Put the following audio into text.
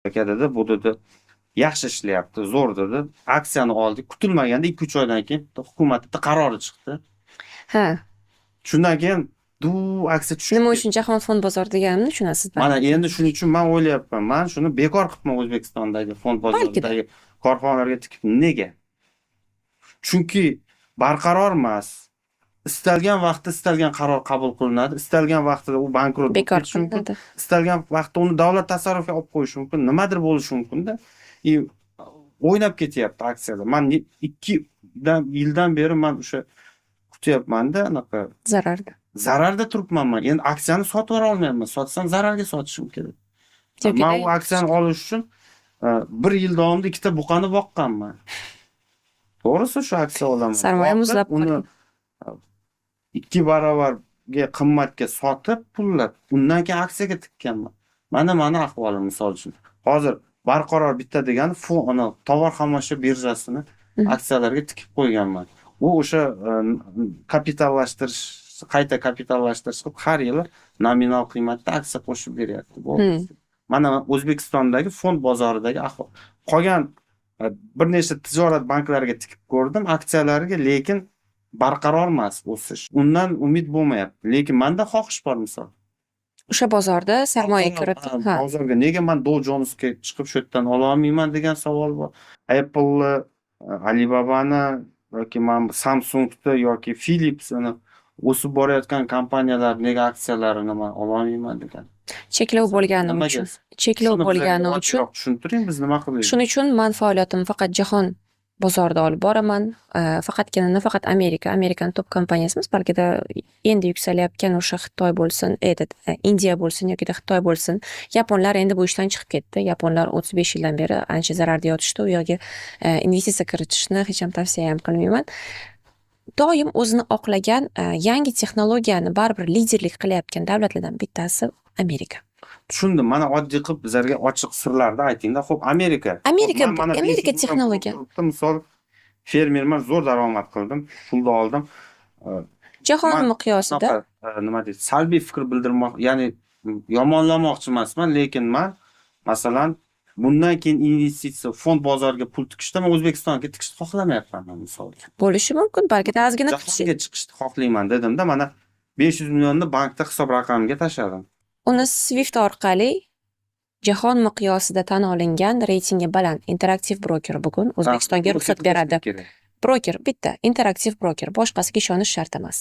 aka dedi, bu dedi yaxshi ishlayapti, zo'r dedi. Aksiyani oldik. Kutilmaganda 2-3 oydan keyin hukumatda qarori chiqdi. Ha, Shundan keyin aksiya tushib nima ketdi. uchun Jahon fond bozori deganimni tushunasiz Mana balki. endi shuning uchun men o'ylayapman, men shuni bekor qilibman O'zbekistondagi fond Balkida. bozoridagi korxonalarga tikib. Nega? Chunki barqaror emas. Istalgan vaqtda istalgan qaror qabul qilinadi. Istalgan vaqtida u bankrot bo'lib Bekor ketishi mumkin. qilinadi. Istalgan vaqtda uni davlat tasarrufiga olib qo'yishi mumkin. Nimadir bo'lishi mumkin-da. O'ynab ketyapti aksiyada. Men 2 yildan beri men o'sha kutyapman-da, anaqa Zararda. zararda turibman men. Endi aksiyani sotib yura olmayapman. Sotsam zararga sotishim kerak. Men u aksiyani olish uchun 1 yil davomida 2 ta buqani boqqanman. To'g'risi shu aksiya olaman. Sarmoya muzlab uni qolgan. 2 barobarga qimmatga sotib pullab, undan keyin aksiyaga tikkanman. Mana ahvolim misol uchun. Hozir barqaror bitta degani tovar xomashyo birjasini aksiyalarga tikib qo'yganman. U o'sha kapitallashtirish, qayta kapitallashtirish qilib har yili nominal qiymatda aksiya qo'shib beryapti. Bu mana O'zbekistondagi fond bozoridagi ahvol. Qolgan bir nechta tijorat banklariga tikib ko'rdim aksiyalariga, lekin barqaror emas o'sish. Undan umid bo'lmayapti. Lekin menda xohish bor misol. O'sha bozorda sarmoya kiritib, ha. Bozorga nega men Dow Jonesga chiqib shu yerdan ola olmayman degan savol bor. Apple'ni, Alibaba'ni yoki men Samsungni yoki Philips'ni o'sib borayotgan kompaniyalar nega aksiyalarini men ola olmayman degan. Cheklov bo'lgani uchun. Cheklov bo'lgani uchun. Tushuntiring, biz nima qilaylik? Shuning uchun men faoliyatimni faqat jahon bozorida olib boraman. Nafaqat Amerikan top kompaniyasimiz, balkida endi yuksalayotgan o'sha Xitoy bo'lsin, Indiya bo'lsin yoki Xitoy bo'lsin. Yaponlar endi bu ishdan chiqib ketdi. Yaponlar 35 yildan beri ancha zararda yotishdi. U yoqga investitsiya kiritishni hech ham tavsiya ham qilmayman. Doim o'zini oqlagan yangi texnologiyani baribir liderlik qilayotgan davlatlardan bittasi Amerika. Tushundim. Mana oddiy qilib bizlarga ochiq sirlarni aytingda. Xo'p, Amerika texnologiya. Misol fermerman, zo'r daromad qildim, pulni oldim. Jahon miqyosida nima deydi? Salbiy fikr bildirmoq, ya'ni yomonlamoqchi emasman, lekin men masalan bundan keyin investitsiya fond bozoriga pul tikishda men O'zbekistonga tikishni xohlamayapman misol. Bo'lishi mumkin, balkida ozgina jahonga chiqishni xohlayman dedimda, mana 500 millionni bankda hisob raqamimga tashladim. Uni Swift orqali jahon miqyosida tan olingan reytingi baland interaktiv broker bugun O'zbekistonga ruxsat beradi. Broker bitta, interaktiv broker, boshqasiga ishonish shart emas.